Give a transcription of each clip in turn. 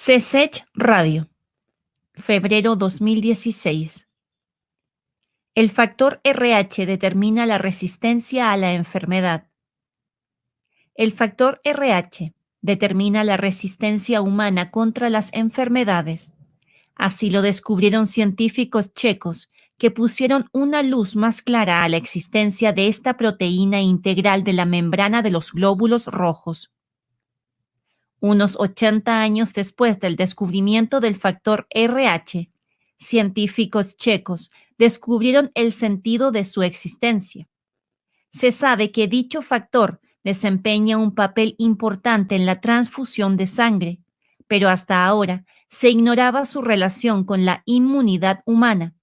CSECH Radio, febrero 2016. El factor RH determina la resistencia a la enfermedad. El factor RH determina la resistencia humana contra las enfermedades. Así lo descubrieron científicos checos que pusieron una luz más clara a la existencia de esta proteína integral de la membrana de los glóbulos rojos. Unos 80 años después del descubrimiento del factor RH, científicos checos descubrieron el sentido de su existencia. Se sabe que dicho factor desempeña un papel importante en la transfusión de sangre, pero hasta ahora se ignoraba su relación con la inmunidad humana.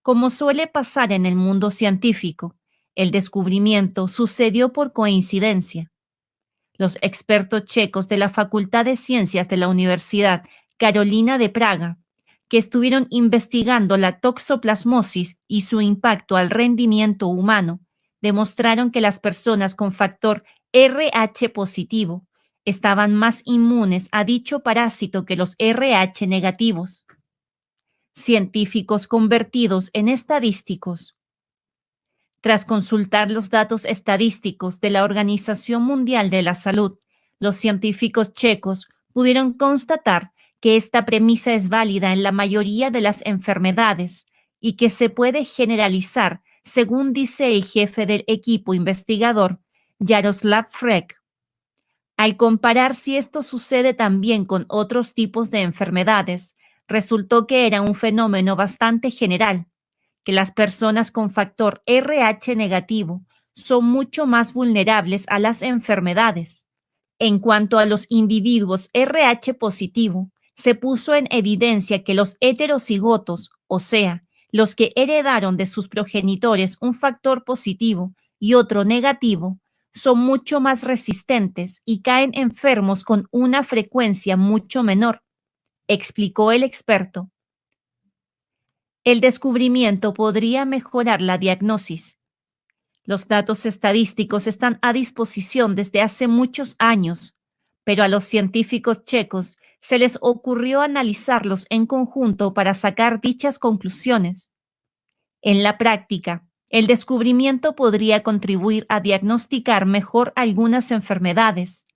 Como suele pasar en el mundo científico, el descubrimiento sucedió por coincidencia. Los expertos checos de la Facultad de Ciencias de la Universidad Carolina de Praga, que estuvieron investigando la toxoplasmosis y su impacto al rendimiento humano, demostraron que las personas con factor RH positivo estaban más inmunes a dicho parásito que los RH negativos. Científicos convertidos en estadísticos. Tras consultar los datos estadísticos de la Organización Mundial de la Salud, los científicos checos pudieron constatar que esta premisa es válida en la mayoría de las enfermedades y que se puede generalizar, según dice el jefe del equipo investigador, Jaroslav Frek. Al comparar si esto sucede también con otros tipos de enfermedades, resultó que era un fenómeno bastante general, que las personas con factor RH negativo son mucho más vulnerables a las enfermedades. En cuanto a los individuos RH positivo, se puso en evidencia que los heterocigotos, o sea, los que heredaron de sus progenitores un factor positivo y otro negativo, son mucho más resistentes y caen enfermos con una frecuencia mucho menor, explicó el experto. El descubrimiento podría mejorar la diagnosis. Los datos estadísticos están a disposición desde hace muchos años, pero a los científicos checos se les ocurrió analizarlos en conjunto para sacar dichas conclusiones. En la práctica, el descubrimiento podría contribuir a diagnosticar mejor algunas enfermedades.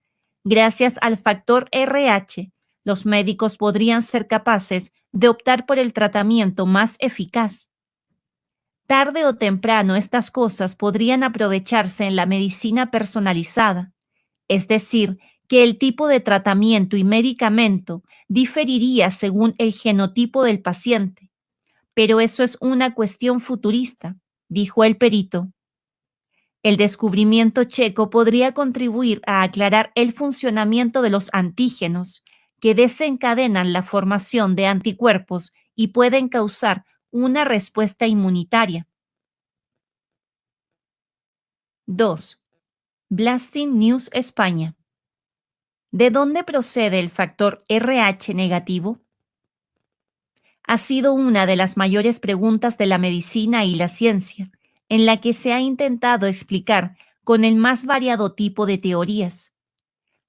Gracias al factor RH, los médicos podrían ser capaces de optar por el tratamiento más eficaz. Tarde o temprano estas cosas podrían aprovecharse en la medicina personalizada, es decir, que el tipo de tratamiento y medicamento diferiría según el genotipo del paciente. Pero eso es una cuestión futurista, dijo el perito. El descubrimiento checo podría contribuir a aclarar el funcionamiento de los antígenos, que desencadenan la formación de anticuerpos y pueden causar una respuesta inmunitaria. 2. Blasting News España. ¿De dónde procede el factor RH negativo? Ha sido una de las mayores preguntas de la medicina y la ciencia, en la que se ha intentado explicar con el más variado tipo de teorías.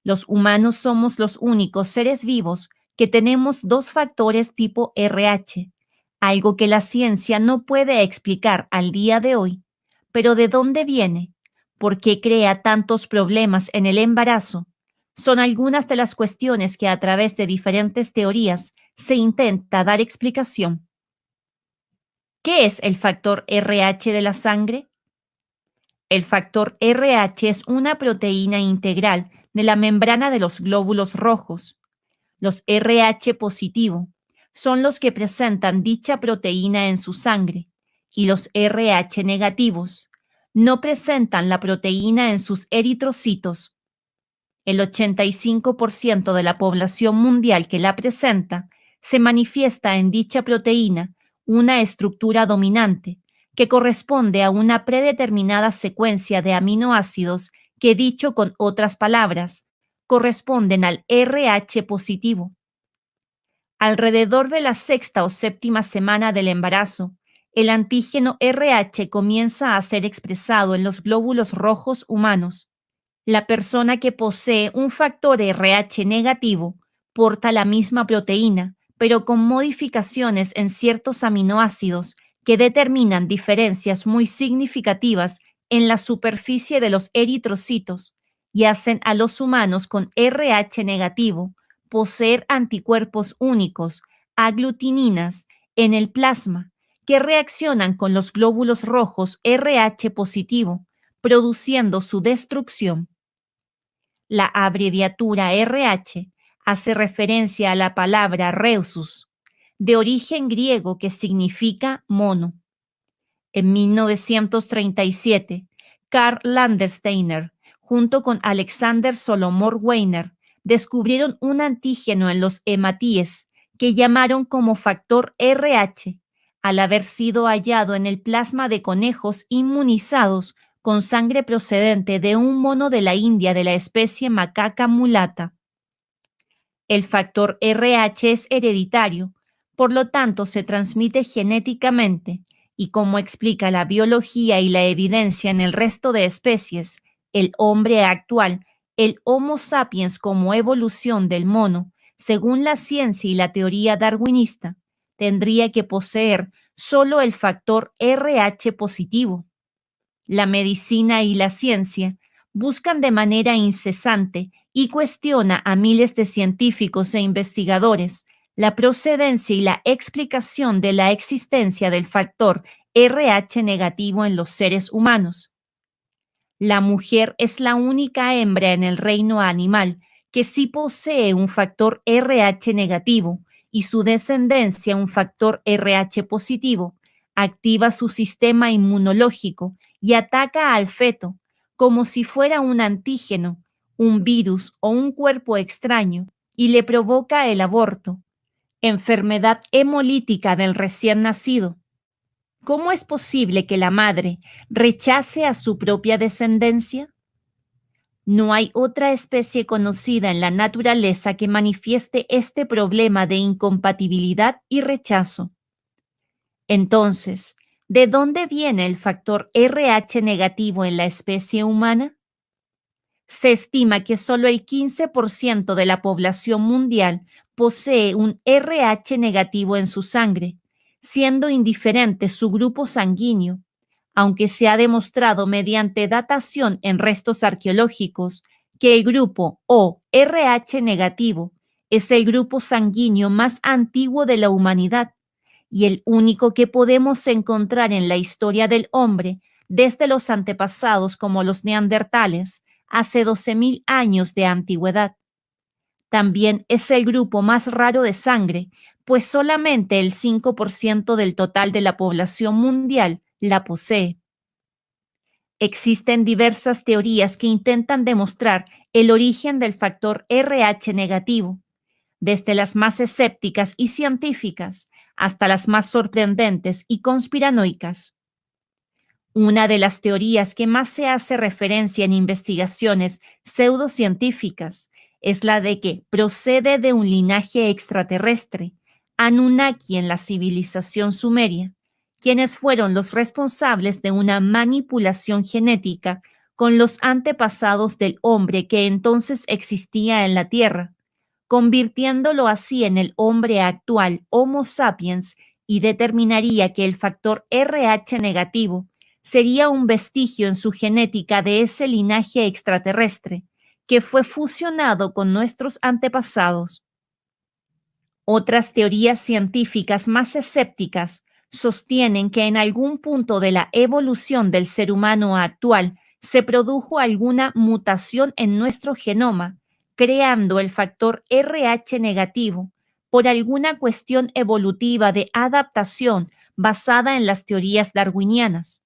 Los humanos somos los únicos seres vivos que tenemos dos factores tipo RH, algo que la ciencia no puede explicar al día de hoy. Pero ¿de dónde viene? ¿Por qué crea tantos problemas en el embarazo? Son algunas de las cuestiones que a través de diferentes teorías se intenta dar explicación. ¿Qué es el factor RH de la sangre? El factor RH es una proteína integral de la membrana de los glóbulos rojos. Los RH positivo son los que presentan dicha proteína en su sangre y los RH negativos no presentan la proteína en sus eritrocitos. El 85% de la población mundial que la presenta se manifiesta en dicha proteína una estructura dominante que corresponde a una predeterminada secuencia de aminoácidos que, dicho con otras palabras, corresponden al RH positivo. Alrededor de la sexta o séptima semana del embarazo, el antígeno RH comienza a ser expresado en los glóbulos rojos humanos. La persona que posee un factor RH negativo porta la misma proteína, pero con modificaciones en ciertos aminoácidos que determinan diferencias muy significativas en la superficie de los eritrocitos y hacen a los humanos con RH negativo poseer anticuerpos únicos, aglutininas, en el plasma, que reaccionan con los glóbulos rojos RH positivo, produciendo su destrucción. La abreviatura RH hace referencia a la palabra rhesus, de origen griego que significa mono. En 1937, Karl Landsteiner, junto con Alexander Solomon Weiner, descubrieron un antígeno en los hematíes que llamaron como factor RH, al haber sido hallado en el plasma de conejos inmunizados con sangre procedente de un mono de la India de la especie macaca mulata. El factor RH es hereditario, por lo tanto se transmite genéticamente y, como explica la biología y la evidencia en el resto de especies, el hombre actual, el Homo sapiens como evolución del mono, según la ciencia y la teoría darwinista, tendría que poseer solo el factor RH positivo. La medicina y la ciencia buscan de manera incesante y cuestiona a miles de científicos e investigadores la procedencia y la explicación de la existencia del factor RH negativo en los seres humanos. La mujer es la única hembra en el reino animal que sí posee un factor RH negativo y su descendencia un factor RH positivo, activa su sistema inmunológico y ataca al feto como si fuera un antígeno, un virus o un cuerpo extraño y le provoca el aborto, enfermedad hemolítica del recién nacido. ¿Cómo es posible que la madre rechace a su propia descendencia? No hay otra especie conocida en la naturaleza que manifieste este problema de incompatibilidad y rechazo. Entonces, ¿de dónde viene el factor RH negativo en la especie humana? Se estima que solo el 15% de la población mundial posee un RH negativo en su sangre, siendo indiferente su grupo sanguíneo, aunque se ha demostrado mediante datación en restos arqueológicos que el grupo O RH negativo es el grupo sanguíneo más antiguo de la humanidad y el único que podemos encontrar en la historia del hombre desde los antepasados como los neandertales, hace 12.000 años de antigüedad. También es el grupo más raro de sangre, pues solamente el 5% del total de la población mundial la posee. Existen diversas teorías que intentan demostrar el origen del factor RH negativo, desde las más escépticas y científicas hasta las más sorprendentes y conspiranoicas. Una de las teorías que más se hace referencia en investigaciones pseudocientíficas es la de que procede de un linaje extraterrestre, Anunnaki en la civilización sumeria, quienes fueron los responsables de una manipulación genética con los antepasados del hombre que entonces existía en la Tierra, convirtiéndolo así en el hombre actual Homo sapiens y determinaría que el factor RH negativo sería un vestigio en su genética de ese linaje extraterrestre que fue fusionado con nuestros antepasados. Otras teorías científicas más escépticas sostienen que en algún punto de la evolución del ser humano actual se produjo alguna mutación en nuestro genoma, creando el factor RH negativo por alguna cuestión evolutiva de adaptación basada en las teorías darwinianas.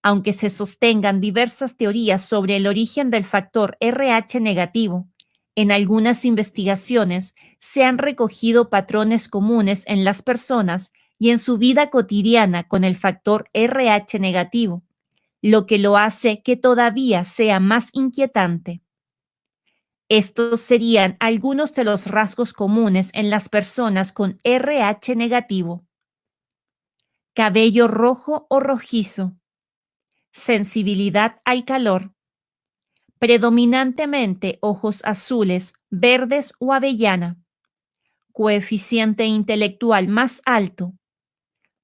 Aunque se sostengan diversas teorías sobre el origen del factor RH negativo, en algunas investigaciones se han recogido patrones comunes en las personas y en su vida cotidiana con el factor RH negativo, lo que lo hace que todavía sea más inquietante. Estos serían algunos de los rasgos comunes en las personas con RH negativo: cabello rojo o rojizo, sensibilidad al calor, predominantemente ojos azules, verdes o avellana, coeficiente intelectual más alto,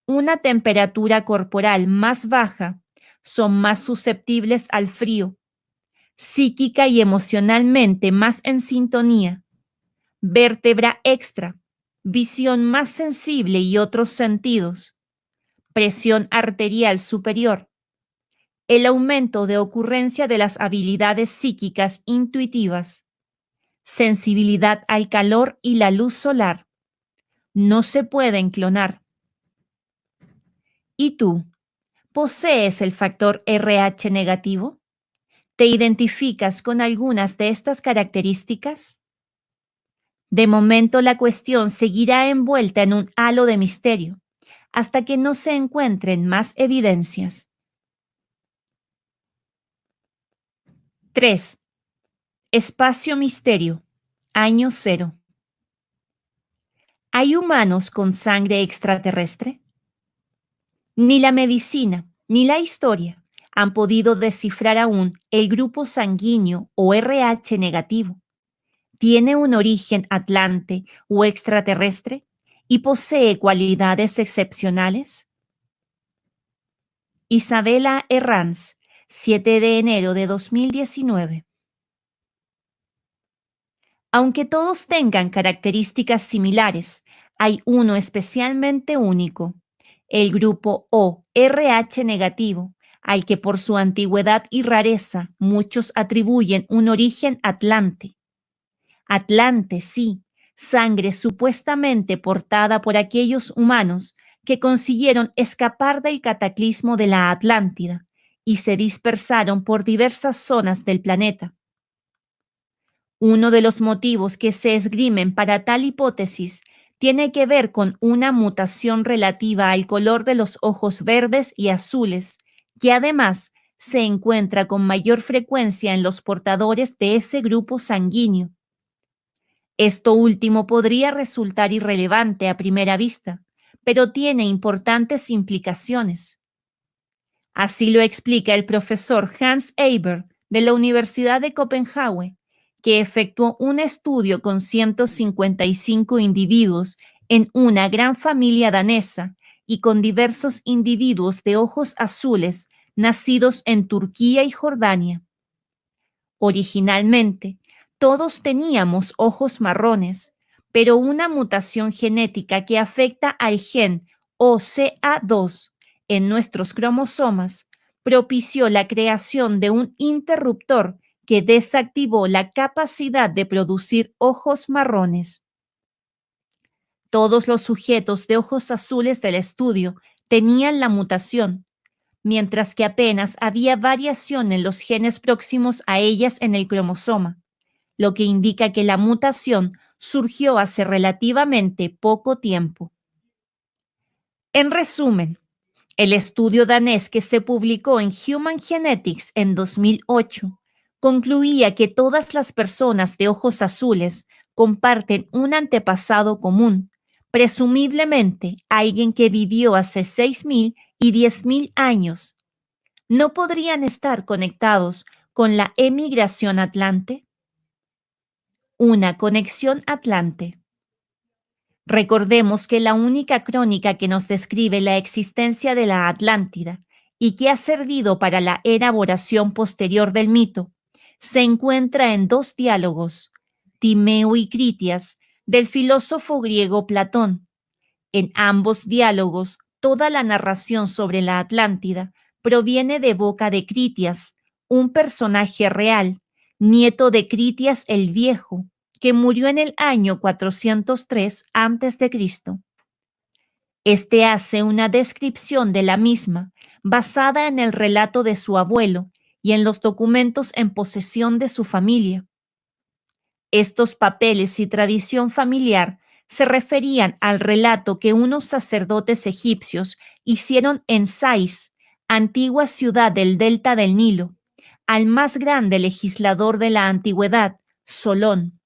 una temperatura corporal más baja, son más susceptibles al frío, psíquica y emocionalmente más en sintonía, vértebra extra, visión más sensible y otros sentidos, presión arterial superior, el aumento de ocurrencia de las habilidades psíquicas intuitivas, sensibilidad al calor y la luz solar. No se pueden clonar. ¿Y tú? ¿Posees el factor RH negativo? ¿Te identificas con algunas de estas características? De momento la cuestión seguirá envuelta en un halo de misterio, hasta que no se encuentren más evidencias. 3. Espacio misterio. Año 0. ¿Hay humanos con sangre extraterrestre? Ni la medicina ni la historia han podido descifrar aún el grupo sanguíneo o RH negativo. ¿Tiene un origen atlante o extraterrestre y posee cualidades excepcionales? Isabella Herranz, 7 de enero de 2019. Aunque todos tengan características similares, hay uno especialmente único, el grupo O RH negativo, al que por su antigüedad y rareza muchos atribuyen un origen atlante. Atlante, sí, sangre supuestamente portada por aquellos humanos que consiguieron escapar del cataclismo de la Atlántida y se dispersaron por diversas zonas del planeta. Uno de los motivos que se esgrimen para tal hipótesis tiene que ver con una mutación relativa al color de los ojos verdes y azules, que además se encuentra con mayor frecuencia en los portadores de ese grupo sanguíneo. Esto último podría resultar irrelevante a primera vista, pero tiene importantes implicaciones. Así lo explica el profesor Hans Eber de la Universidad de Copenhague, que efectuó un estudio con 155 individuos en una gran familia danesa y con diversos individuos de ojos azules nacidos en Turquía y Jordania. Originalmente, todos teníamos ojos marrones, pero una mutación genética que afecta al gen OCA2 en nuestros cromosomas propició la creación de un interruptor que desactivó la capacidad de producir ojos marrones. Todos los sujetos de ojos azules del estudio tenían la mutación, mientras que apenas había variación en los genes próximos a ellas en el cromosoma, lo que indica que la mutación surgió hace relativamente poco tiempo. En resumen, el estudio danés que se publicó en Human Genetics en 2008 concluía que todas las personas de ojos azules comparten un antepasado común, presumiblemente alguien que vivió hace 6.000 y 10.000 años. ¿No podrían estar conectados con la emigración atlante? Una conexión atlante. Recordemos que la única crónica que nos describe la existencia de la Atlántida y que ha servido para la elaboración posterior del mito se encuentra en dos diálogos, Timeo y Critias, del filósofo griego Platón. En ambos diálogos, toda la narración sobre la Atlántida proviene de boca de Critias, un personaje real, nieto de Critias el Viejo, que murió en el año 403 a.C. Este hace una descripción de la misma, basada en el relato de su abuelo y en los documentos en posesión de su familia. Estos papeles y tradición familiar se referían al relato que unos sacerdotes egipcios hicieron en Sais, antigua ciudad del delta del Nilo, al más grande legislador de la antigüedad, Solón.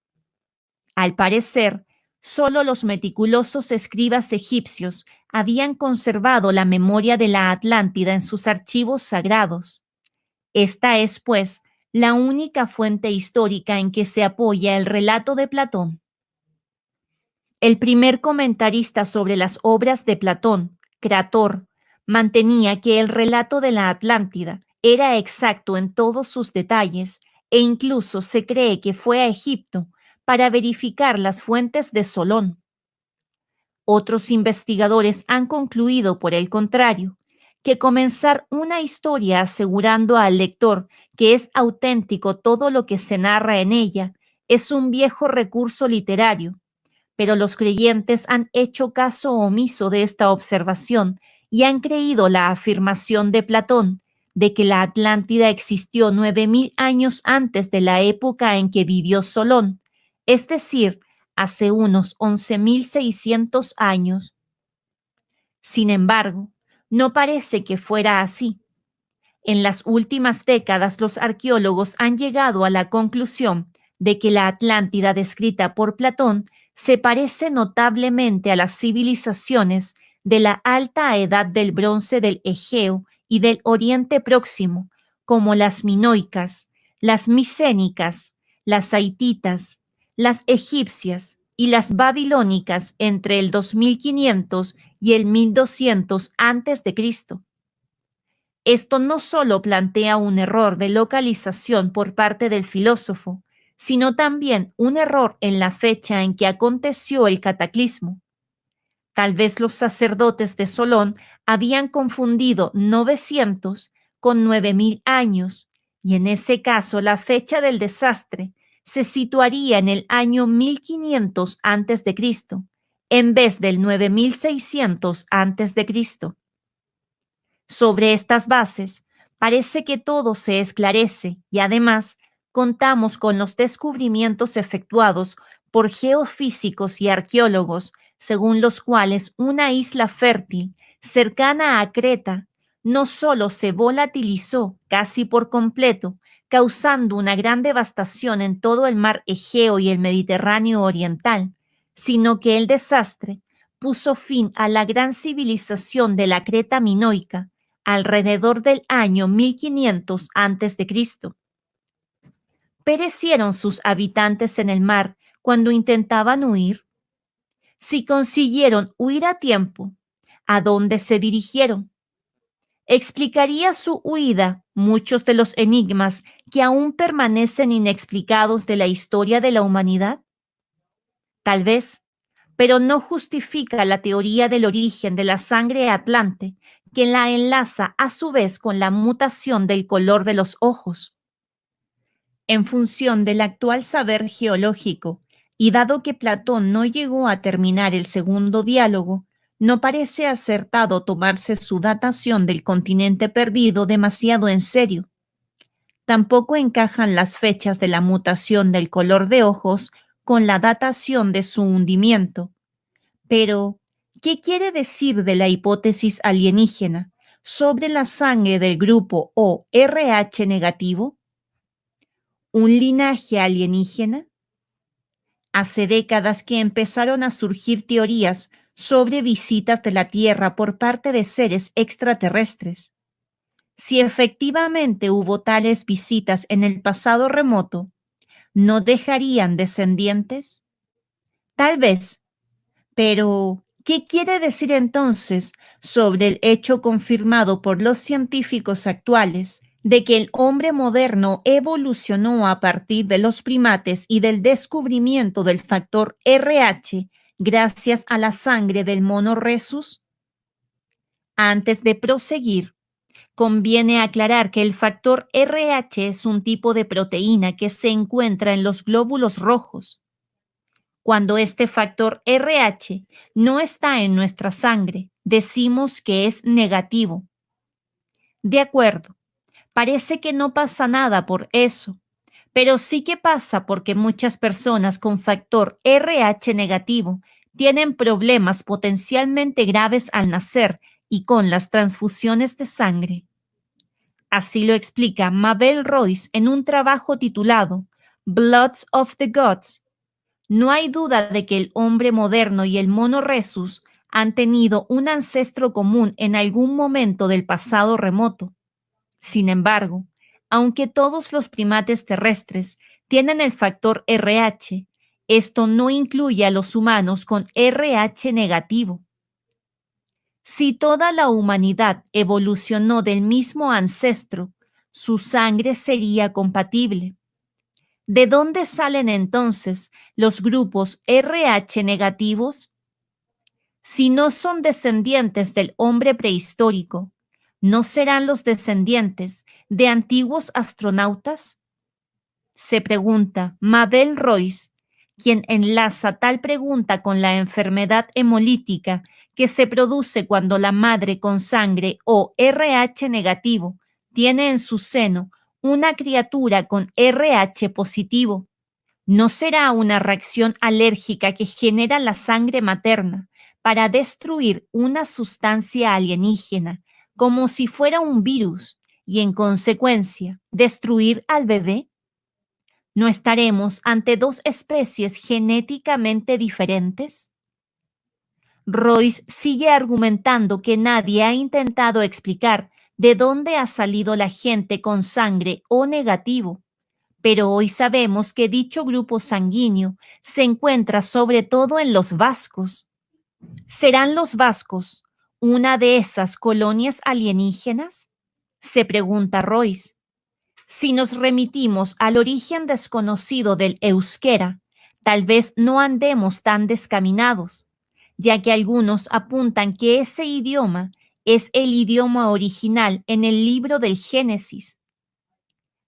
Al parecer, solo los meticulosos escribas egipcios habían conservado la memoria de la Atlántida en sus archivos sagrados. Esta es, pues, la única fuente histórica en que se apoya el relato de Platón. El primer comentarista sobre las obras de Platón, Crator, mantenía que el relato de la Atlántida era exacto en todos sus detalles e incluso se cree que fue a Egipto para verificar las fuentes de Solón. Otros investigadores han concluido, por el contrario, que comenzar una historia asegurando al lector que es auténtico todo lo que se narra en ella es un viejo recurso literario, pero los creyentes han hecho caso omiso de esta observación y han creído la afirmación de Platón de que la Atlántida existió 9000 años antes de la época en que vivió Solón, es decir, hace unos 11.600 años. Sin embargo, no parece que fuera así. En las últimas décadas, los arqueólogos han llegado a la conclusión de que la Atlántida descrita por Platón se parece notablemente a las civilizaciones de la alta edad del bronce del Egeo y del Oriente Próximo, como las minoicas, las micénicas, las haititas, las egipcias y las babilónicas entre el 2500 y el 1200 antes de Cristo. Esto no solo plantea un error de localización por parte del filósofo, sino también un error en la fecha en que aconteció el cataclismo. Tal vez los sacerdotes de Solón habían confundido 900 con 9000 años, y en ese caso la fecha del desastre se situaría en el año 1500 a.C., en vez del 9600 a.C. Sobre estas bases, parece que todo se esclarece y además contamos con los descubrimientos efectuados por geofísicos y arqueólogos, según los cuales una isla fértil cercana a Creta no solo se volatilizó casi por completo, causando una gran devastación en todo el mar Egeo y el Mediterráneo oriental, sino que el desastre puso fin a la gran civilización de la Creta minoica alrededor del año 1500 a.C. ¿Perecieron sus habitantes en el mar cuando intentaban huir? Si consiguieron huir a tiempo, ¿a dónde se dirigieron? ¿Explicaría su huida muchos de los enigmas que aún permanecen inexplicados de la historia de la humanidad? Tal vez, pero no justifica la teoría del origen de la sangre atlante, que la enlaza a su vez con la mutación del color de los ojos. En función del actual saber geológico, y dado que Platón no llegó a terminar el segundo diálogo, no parece acertado tomarse su datación del continente perdido demasiado en serio. Tampoco encajan las fechas de la mutación del color de ojos con la datación de su hundimiento. Pero, ¿qué quiere decir de la hipótesis alienígena sobre la sangre del grupo O RH negativo? ¿Un linaje alienígena? Hace décadas que empezaron a surgir teorías sobre visitas de la Tierra por parte de seres extraterrestres. Si efectivamente hubo tales visitas en el pasado remoto, ¿no dejarían descendientes? Tal vez. Pero, ¿qué quiere decir entonces sobre el hecho confirmado por los científicos actuales de que el hombre moderno evolucionó a partir de los primates y del descubrimiento del factor RH gracias a la sangre del mono rhesus? Antes de proseguir, conviene aclarar que el factor RH es un tipo de proteína que se encuentra en los glóbulos rojos. Cuando este factor RH no está en nuestra sangre, decimos que es negativo. De acuerdo, parece que no pasa nada por eso, pero sí que pasa porque muchas personas con factor RH negativo tienen problemas potencialmente graves al nacer y con las transfusiones de sangre. Así lo explica Mabel Royce en un trabajo titulado Bloods of the Gods. No hay duda de que el hombre moderno y el mono rhesus han tenido un ancestro común en algún momento del pasado remoto. Sin embargo, Aunque todos los primates terrestres tienen el factor RH, esto no incluye a los humanos con RH negativo. Si toda la humanidad evolucionó del mismo ancestro, su sangre sería compatible. ¿De dónde salen entonces los grupos RH negativos? Si no son descendientes del hombre prehistórico, ¿no serán los descendientes de antiguos astronautas? Se pregunta Mabel Royce, quien enlaza tal pregunta con la enfermedad hemolítica que se produce cuando la madre con sangre o RH negativo tiene en su seno una criatura con RH positivo. ¿No será una reacción alérgica que genera la sangre materna para destruir una sustancia alienígena, como si fuera un virus, y en consecuencia destruir al bebé? ¿No estaremos ante dos especies genéticamente diferentes? Royce sigue argumentando que nadie ha intentado explicar de dónde ha salido la gente con sangre O negativo, pero hoy sabemos que dicho grupo sanguíneo se encuentra sobre todo en los vascos. ¿Serán los vascos una de esas colonias alienígenas? Se pregunta Royce. Si nos remitimos al origen desconocido del euskera, tal vez no andemos tan descaminados, ya que algunos apuntan que ese idioma es el idioma original en el libro del Génesis.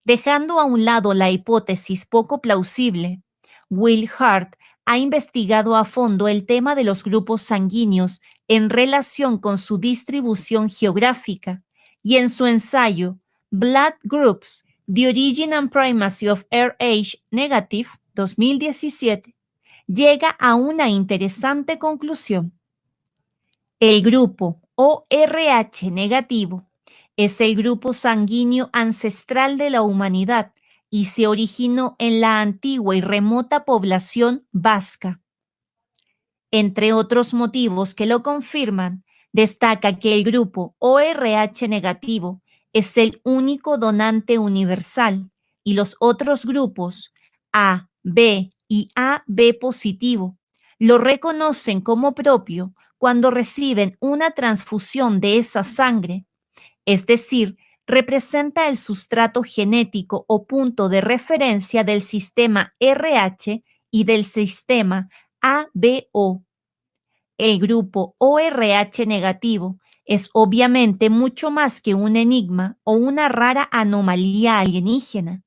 Dejando a un lado la hipótesis poco plausible, Will Hart ha investigado a fondo el tema de los grupos sanguíneos en relación con su distribución geográfica y en su ensayo Blood Groups, The Origin and Primacy of RH Negative, 2017, llega a una interesante conclusión. El grupo ORH negativo es el grupo sanguíneo ancestral de la humanidad y se originó en la antigua y remota población vasca. Entre otros motivos que lo confirman, destaca que el grupo ORH negativo es el único donante universal y los otros grupos A, B y AB positivo lo reconocen como propio cuando reciben una transfusión de esa sangre, es decir, representa el sustrato genético o punto de referencia del sistema RH y del sistema ABO. El grupo ORH negativo es obviamente mucho más que un enigma o una rara anomalía alienígena.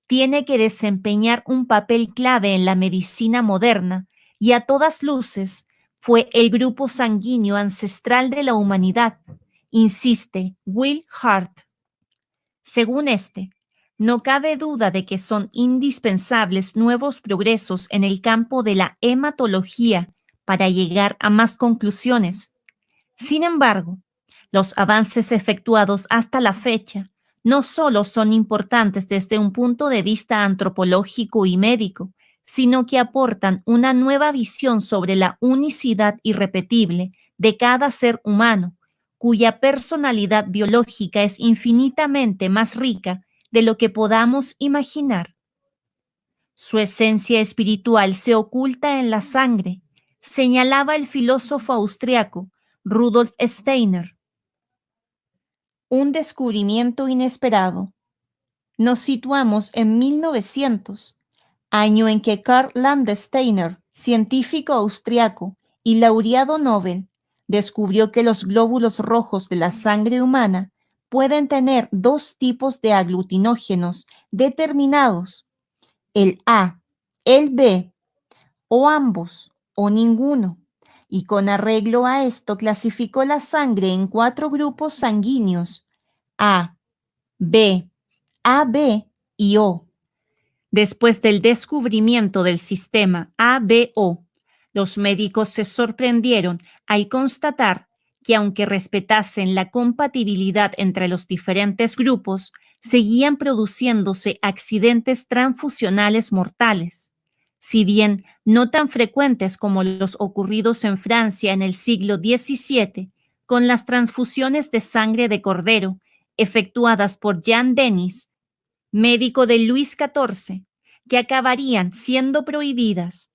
Tiene que desempeñar un papel clave en la medicina moderna y a todas luces fue el grupo sanguíneo ancestral de la humanidad, insiste Will Hart. Según este, no cabe duda de que son indispensables nuevos progresos en el campo de la hematología para llegar a más conclusiones. Sin embargo, los avances efectuados hasta la fecha no solo son importantes desde un punto de vista antropológico y médico, sino que aportan una nueva visión sobre la unicidad irrepetible de cada ser humano, cuya personalidad biológica es infinitamente más rica de lo que podamos imaginar. Su esencia espiritual se oculta en la sangre, señalaba el filósofo austriaco Rudolf Steiner. Un descubrimiento inesperado. Nos situamos en 1900, año en que Karl Landsteiner, científico austriaco y laureado Nobel, descubrió que los glóbulos rojos de la sangre humana pueden tener dos tipos de aglutinógenos determinados, el A, el B, o ambos, o ninguno, y con arreglo a esto clasificó la sangre en 4 grupos sanguíneos, A, B, AB y O. Después del descubrimiento del sistema ABO, los médicos se sorprendieron al constatar que aunque respetasen la compatibilidad entre los diferentes grupos, seguían produciéndose accidentes transfusionales mortales. Si bien no tan frecuentes como los ocurridos en Francia en el siglo XVII, con las transfusiones de sangre de cordero efectuadas por Jean Denis, médico de Luis XIV, que acabarían siendo prohibidas.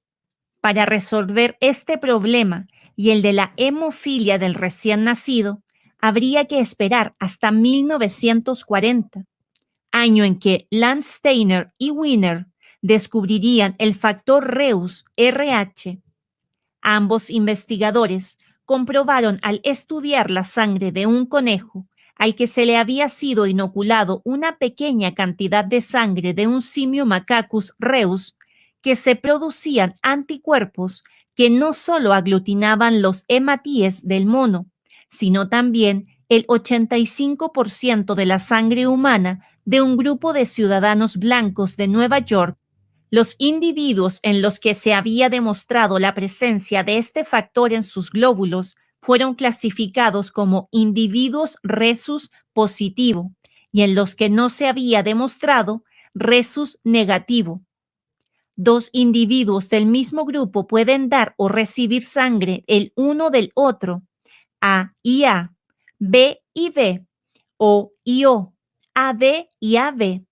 Para resolver este problema y el de la hemofilia del recién nacido, habría que esperar hasta 1940, año en que Landsteiner y Wiener descubrirían el factor Reus RH. Ambos investigadores comprobaron al estudiar la sangre de un conejo al que se le había sido inoculado una pequeña cantidad de sangre de un simio Macacus reus, que se producían anticuerpos que no solo aglutinaban los hematíes del mono, sino también el 85% de la sangre humana de un grupo de ciudadanos blancos de Nueva York. Los individuos en los que se había demostrado la presencia de este factor en sus glóbulos fueron clasificados como individuos rhesus positivo y en los que no se había demostrado rhesus negativo. Dos individuos del mismo grupo pueden dar o recibir sangre el uno del otro, A y A, B y B, O y O, AB y AB.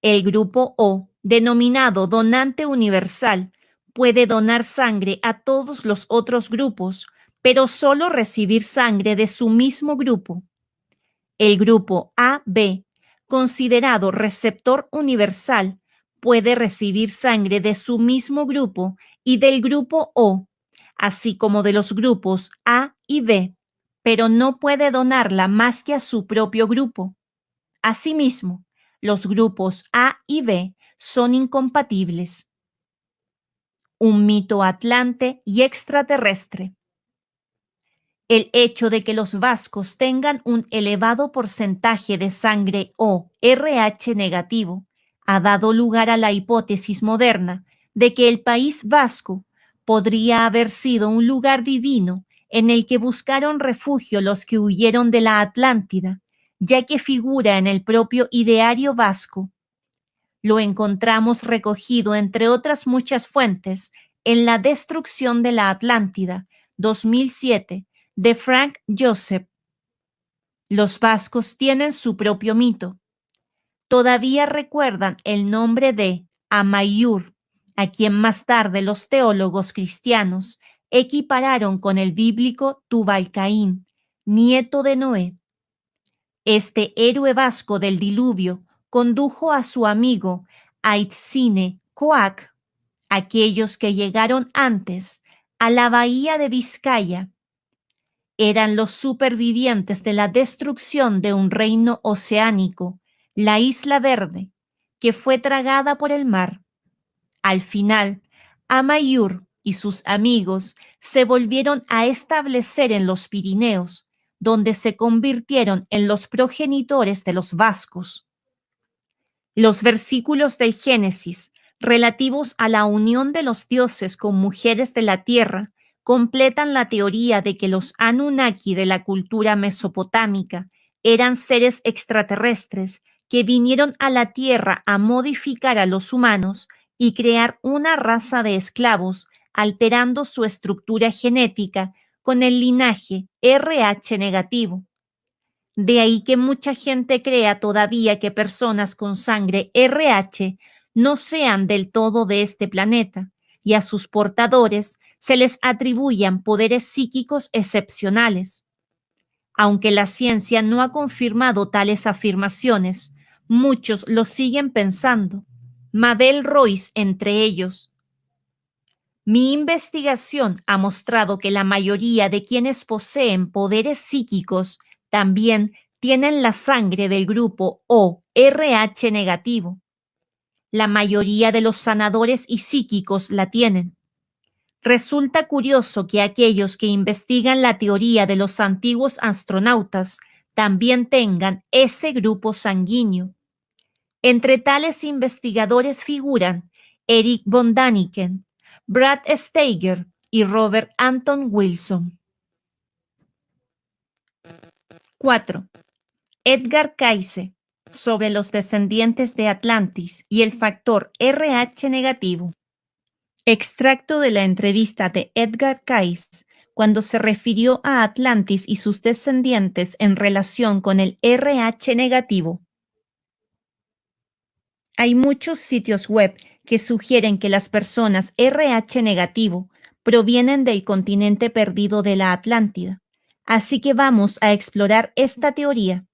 El grupo O, denominado donante universal, puede donar sangre a todos los otros grupos, pero solo recibir sangre de su mismo grupo. El grupo AB, considerado receptor universal, puede recibir sangre de su mismo grupo y del grupo O, así como de los grupos A y B, pero no puede donarla más que a su propio grupo. Asimismo, los grupos A y B son incompatibles. Un mito atlante y extraterrestre. El hecho de que los vascos tengan un elevado porcentaje de sangre O RH negativo ha dado lugar a la hipótesis moderna de que el País Vasco podría haber sido un lugar divino en el que buscaron refugio los que huyeron de la Atlántida, ya que figura en el propio ideario vasco. Lo encontramos recogido, entre otras muchas fuentes, en La destrucción de la Atlántida, 2007, de Frank Joseph. Los vascos tienen su propio mito. Todavía recuerdan el nombre de Amaiur, a quien más tarde los teólogos cristianos equipararon con el bíblico Tubal-Caín, nieto de Noé. Este héroe vasco del diluvio condujo a su amigo Aitzine Coac, aquellos que llegaron antes, a la bahía de Vizcaya. Eran los supervivientes de la destrucción de un reino oceánico, la Isla Verde, que fue tragada por el mar. Al final, Amaiur y sus amigos se volvieron a establecer en los Pirineos, donde se convirtieron en los progenitores de los vascos. Los versículos del Génesis relativos a la unión de los dioses con mujeres de la tierra completan la teoría de que los Anunnaki de la cultura mesopotámica eran seres extraterrestres que vinieron a la tierra a modificar a los humanos y crear una raza de esclavos, alterando su estructura genética con el linaje RH negativo. De ahí que mucha gente crea todavía que personas con sangre RH no sean del todo de este planeta, y a sus portadores se les atribuyan poderes psíquicos excepcionales. Aunque la ciencia no ha confirmado tales afirmaciones, muchos lo siguen pensando, Mabel Royce entre ellos. Mi investigación ha mostrado que la mayoría de quienes poseen poderes psíquicos también tienen la sangre del grupo O RH negativo. La mayoría de los sanadores y psíquicos la tienen. Resulta curioso que aquellos que investigan la teoría de los antiguos astronautas también tengan ese grupo sanguíneo. Entre tales investigadores figuran Eric von Daniken, Brad Steiger y Robert Anton Wilson. 4. Edgar Cayce, sobre los descendientes de Atlantis y el factor RH negativo. Extracto de la entrevista de Edgar Cayce cuando se refirió a Atlantis y sus descendientes en relación con el RH negativo. Hay muchos sitios web que sugieren que las personas RH negativo provienen del continente perdido de la Atlántida. Así que vamos a explorar esta teoría.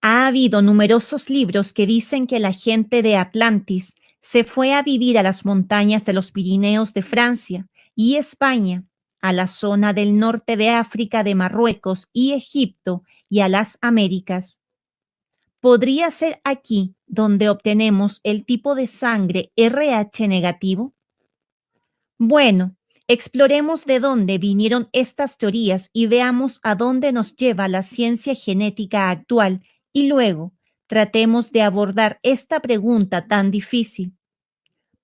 Ha habido numerosos libros que dicen que la gente de Atlantis se fue a vivir a las montañas de los Pirineos de Francia y España, a la zona del norte de África de Marruecos y Egipto y a las Américas. ¿Podría ser aquí donde obtenemos el tipo de sangre RH negativo? Bueno, exploremos de dónde vinieron estas teorías y veamos a dónde nos lleva la ciencia genética actual y luego tratemos de abordar esta pregunta tan difícil.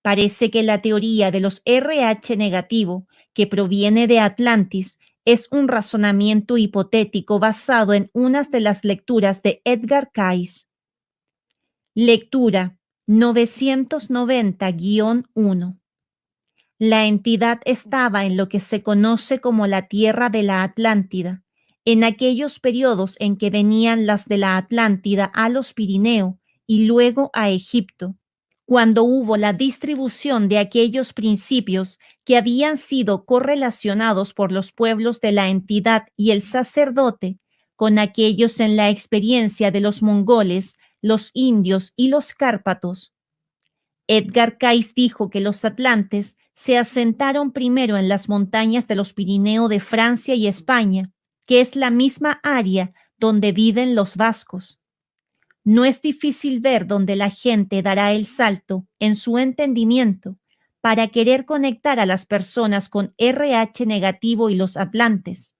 Parece que la teoría de los RH negativo, que proviene de Atlantis, es un razonamiento hipotético basado en unas de las lecturas de Edgar Cayce. Lectura 990-1. La entidad estaba en lo que se conoce como la Tierra de la Atlántida, en aquellos periodos en que venían las de la Atlántida a los Pirineo y luego a Egipto, cuando hubo la distribución de aquellos principios que habían sido correlacionados por los pueblos de la entidad y el sacerdote con aquellos en la experiencia de los mongoles, los indios y los cárpatos. Edgar Cayce dijo que los atlantes se asentaron primero en las montañas de los Pirineo de Francia y España, que es la misma área donde viven los vascos. No es difícil ver dónde la gente dará el salto en su entendimiento para querer conectar a las personas con RH negativo y los atlantes.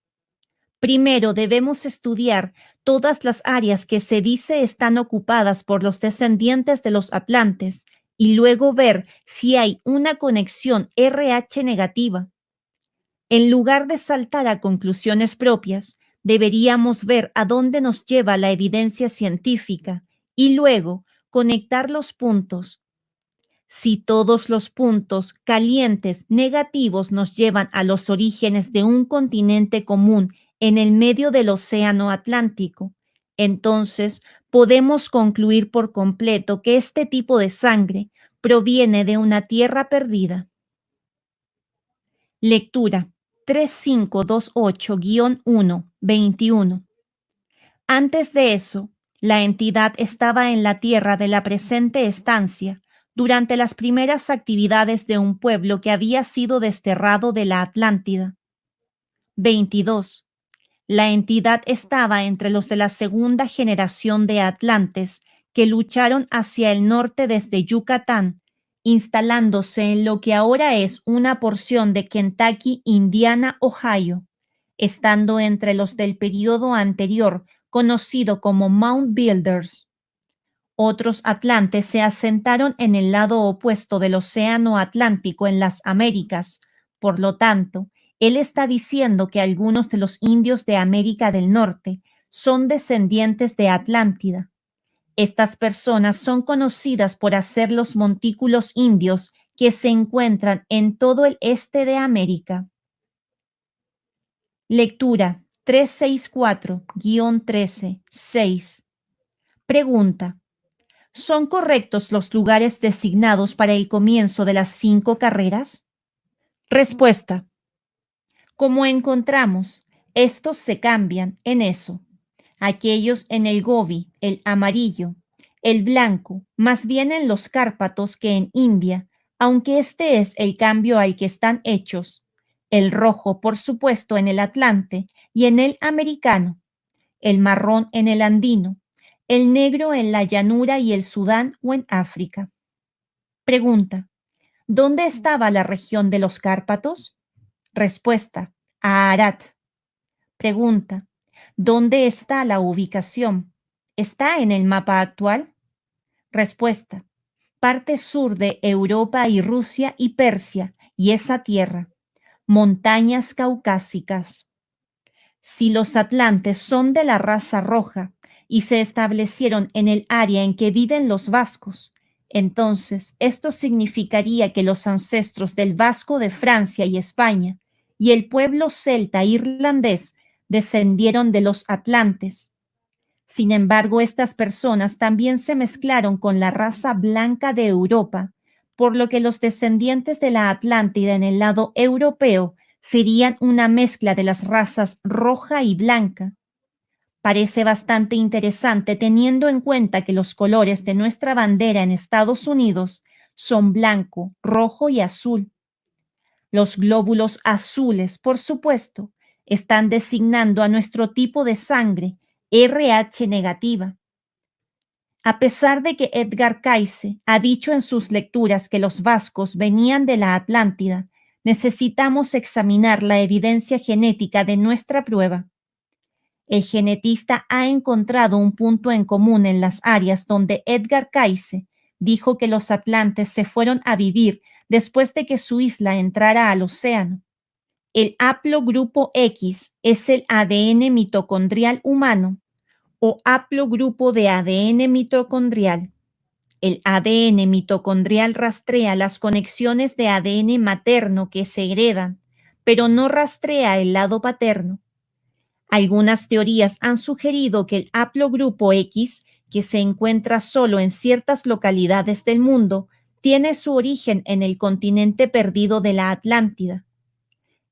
Primero debemos estudiar todas las áreas que se dice están ocupadas por los descendientes de los atlantes y luego ver si hay una conexión RH negativa. En lugar de saltar a conclusiones propias, deberíamos ver a dónde nos lleva la evidencia científica y luego conectar los puntos. Si todos los puntos calientes negativos nos llevan a los orígenes de un continente común en el medio del océano Atlántico, entonces podemos concluir por completo que este tipo de sangre proviene de una tierra perdida. Lectura 3528-1-21. Antes de eso, la entidad estaba en la tierra de la presente estancia durante las primeras actividades de un pueblo que había sido desterrado de la Atlántida. 22. La entidad estaba entre los de la segunda generación de atlantes que lucharon hacia el norte desde Yucatán, instalándose en lo que ahora es una porción de Kentucky, Indiana, Ohio, estando entre los del periodo anterior conocido como Mound Builders. Otros atlantes se asentaron en el lado opuesto del océano Atlántico en las Américas. Por lo tanto, él está diciendo que algunos de los indios de América del Norte son descendientes de Atlántida. Estas personas son conocidas por hacer los montículos indios que se encuentran en todo el este de América. Lectura 364-13-6. Pregunta: ¿son correctos los lugares designados para el comienzo de las 5 carreras? Respuesta: como encontramos, estos se cambian en eso. Aquellos en el Gobi, el amarillo, el blanco, más bien en los Cárpatos que en India, aunque este es el cambio al que están hechos. El rojo, por supuesto, en el Atlante y en el americano. El marrón en el andino. El negro en la llanura y el Sudán o en África. Pregunta: ¿dónde estaba la región de los Cárpatos? Respuesta: Ararat. Pregunta: ¿dónde está la ubicación? ¿Está en el mapa actual? Respuesta: parte sur de Europa y Rusia y Persia y esa tierra. Montañas caucásicas. Si los atlantes son de la raza roja y se establecieron en el área en que viven los vascos, entonces esto significaría que los ancestros del vasco de Francia y España y el pueblo celta irlandés descendieron de los atlantes. Sin embargo, estas personas también se mezclaron con la raza blanca de Europa, por lo que los descendientes de la Atlántida en el lado europeo serían una mezcla de las razas roja y blanca. Parece bastante interesante teniendo en cuenta que los colores de nuestra bandera en Estados Unidos son blanco, rojo y azul. Los glóbulos azules, por supuesto, están designando a nuestro tipo de sangre, RH negativa. A pesar de que Edgar Cayce ha dicho en sus lecturas que los vascos venían de la Atlántida, necesitamos examinar la evidencia genética de nuestra prueba. El genetista ha encontrado un punto en común en las áreas donde Edgar Cayce dijo que los atlantes se fueron a vivir después de que su isla entrara al océano. El haplogrupo X es el ADN mitocondrial humano o haplogrupo de ADN mitocondrial. El ADN mitocondrial rastrea las conexiones de ADN materno que se heredan, pero no rastrea el lado paterno. Algunas teorías han sugerido que el haplogrupo X, que se encuentra solo en ciertas localidades del mundo, tiene su origen en el continente perdido de la Atlántida.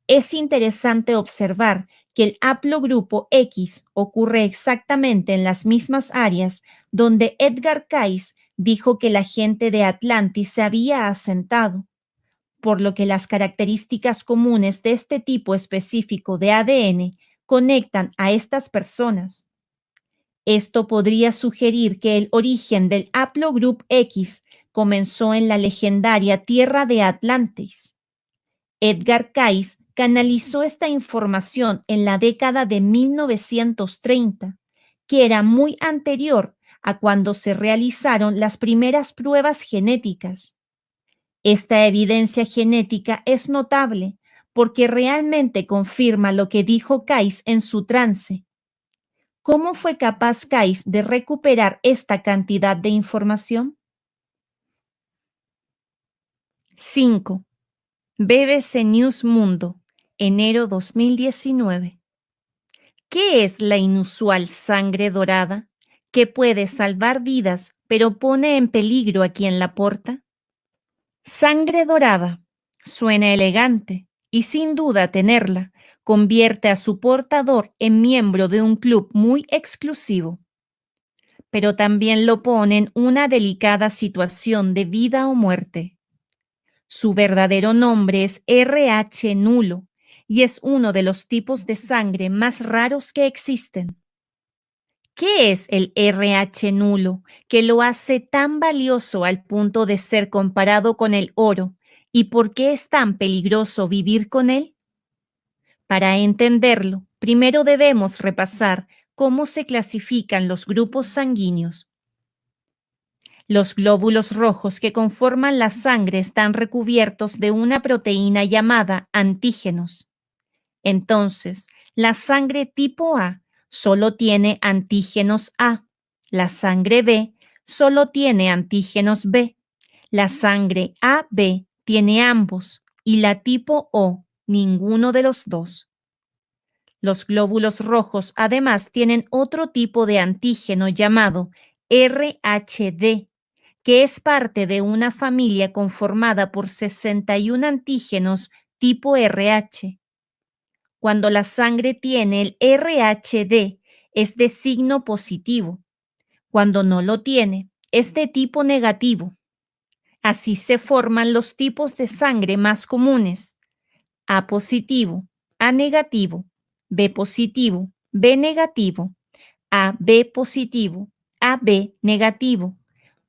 Es interesante observar que el haplogrupo X ocurre exactamente en las mismas áreas donde Edgar Cayce dijo que la gente de Atlantis se había asentado, por lo que las características comunes de este tipo específico de ADN conectan a estas personas. Esto podría sugerir que el origen del haplogrupo X comenzó en la legendaria Tierra de Atlantis. Edgar Cayce canalizó esta información en la década de 1930, que era muy anterior a cuando se realizaron las primeras pruebas genéticas. Esta evidencia genética es notable porque realmente confirma lo que dijo Cayce en su trance. ¿Cómo fue capaz Cayce de recuperar esta cantidad de información? 5. BBC News Mundo, enero 2019. ¿Qué es la inusual sangre dorada que puede salvar vidas pero pone en peligro a quien la porta? Sangre dorada. Suena elegante y sin duda tenerla convierte a su portador en miembro de un club muy exclusivo, pero también lo pone en una delicada situación de vida o muerte. Su verdadero nombre es RH nulo y es uno de los tipos de sangre más raros que existen. ¿Qué es el RH nulo que lo hace tan valioso al punto de ser comparado con el oro y por qué es tan peligroso vivir con él? Para entenderlo, primero debemos repasar cómo se clasifican los grupos sanguíneos. Los glóbulos rojos que conforman la sangre están recubiertos de una proteína llamada antígenos. Entonces, la sangre tipo A solo tiene antígenos A. La sangre B solo tiene antígenos B. La sangre AB tiene ambos y la tipo O ninguno de los dos. Los glóbulos rojos además tienen otro tipo de antígeno llamado RHD, que es parte de una familia conformada por 61 antígenos tipo RH. Cuando la sangre tiene el RHD, es de signo positivo. Cuando no lo tiene, es de tipo negativo. Así se forman los tipos de sangre más comunes: A positivo, A negativo, B positivo, B negativo, AB positivo, AB negativo,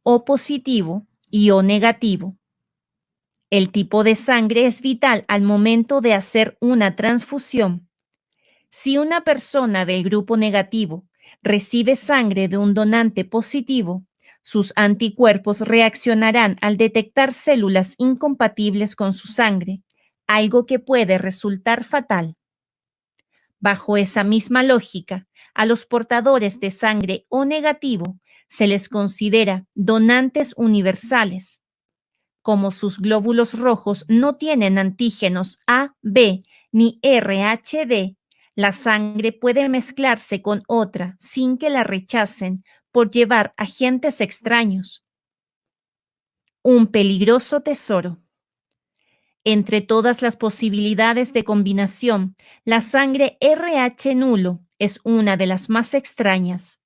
O positivo y O negativo. El tipo de sangre es vital al momento de hacer una transfusión. Si una persona del grupo negativo recibe sangre de un donante positivo, sus anticuerpos reaccionarán al detectar células incompatibles con su sangre, algo que puede resultar fatal. Bajo esa misma lógica, a los portadores de sangre O negativo se les considera donantes universales. Como sus glóbulos rojos no tienen antígenos A, B ni RHD, La sangre puede mezclarse con otra sin que la rechacen por llevar agentes extraños. Un peligroso tesoro. Entre todas las posibilidades de combinación, la sangre RH nulo es una de las más extrañas.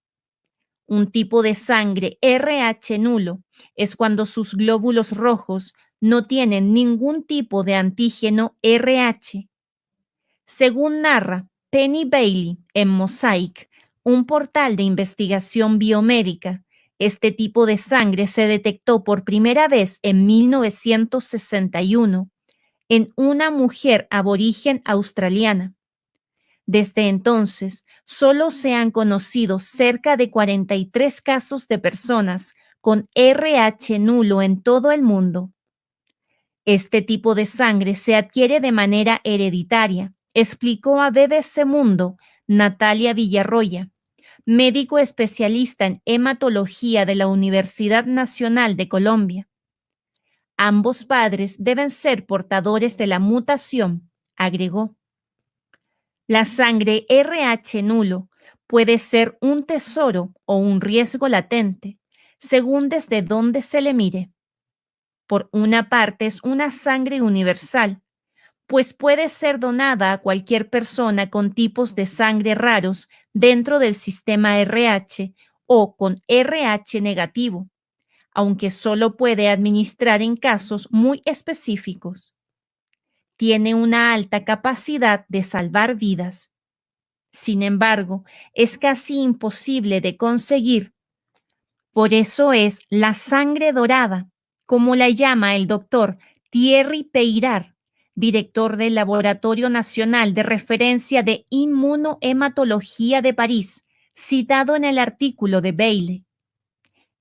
Un tipo de sangre RH nulo es cuando sus glóbulos rojos no tienen ningún tipo de antígeno RH. Según narra Penny Bailey en Mosaic, un portal de investigación biomédica, este tipo de sangre se detectó por primera vez en 1961 en una mujer aborigen australiana. Desde entonces, solo se han conocido cerca de 43 casos de personas con RH nulo en todo el mundo. Este tipo de sangre se adquiere de manera hereditaria, explicó a BBC Mundo Natalia Villarroya, médico especialista en hematología de la Universidad Nacional de Colombia. Ambos padres deben ser portadores de la mutación, agregó. La sangre RH nulo puede ser un tesoro o un riesgo latente, según desde dónde se le mire. Por una parte, es una sangre universal, pues puede ser donada a cualquier persona con tipos de sangre raros dentro del sistema RH o con RH negativo, aunque solo puede administrar en casos muy específicos. Tiene una alta capacidad de salvar vidas. Sin embargo, es casi imposible de conseguir. Por eso es la sangre dorada, como la llama el doctor Thierry Peyrat, director del Laboratorio Nacional de Referencia de Inmunohematología de París, citado en el artículo de Bailey.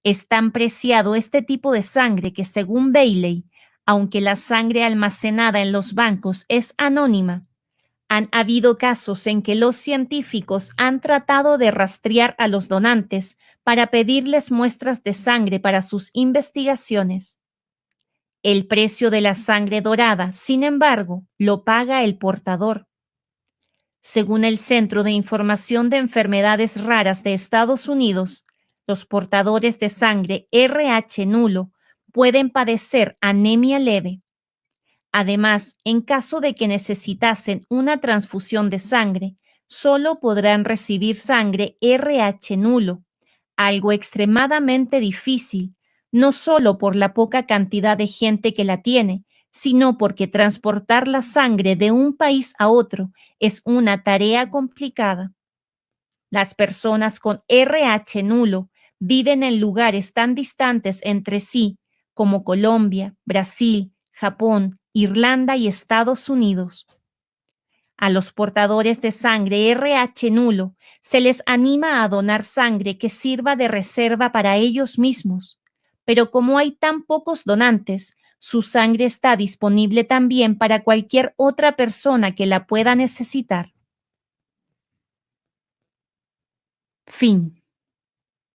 Es tan preciado este tipo de sangre que, según Bailey, aunque la sangre almacenada en los bancos es anónima, han habido casos en que los científicos han tratado de rastrear a los donantes para pedirles muestras de sangre para sus investigaciones. El precio de la sangre dorada, sin embargo, lo paga el portador. Según el Centro de Información de Enfermedades Raras de Estados Unidos, los portadores de sangre RH nulo pueden padecer anemia leve. Además, en caso de que necesitasen una transfusión de sangre, solo podrán recibir sangre RH nulo, algo extremadamente difícil, no solo por la poca cantidad de gente que la tiene, sino porque transportar la sangre de un país a otro es una tarea complicada. Las personas con RH nulo viven en lugares tan distantes entre sí como Colombia, Brasil, Japón, Irlanda y Estados Unidos. A los portadores de sangre RH nulo se les anima a donar sangre que sirva de reserva para ellos mismos, pero como hay tan pocos donantes, su sangre está disponible también para cualquier otra persona que la pueda necesitar. Fin.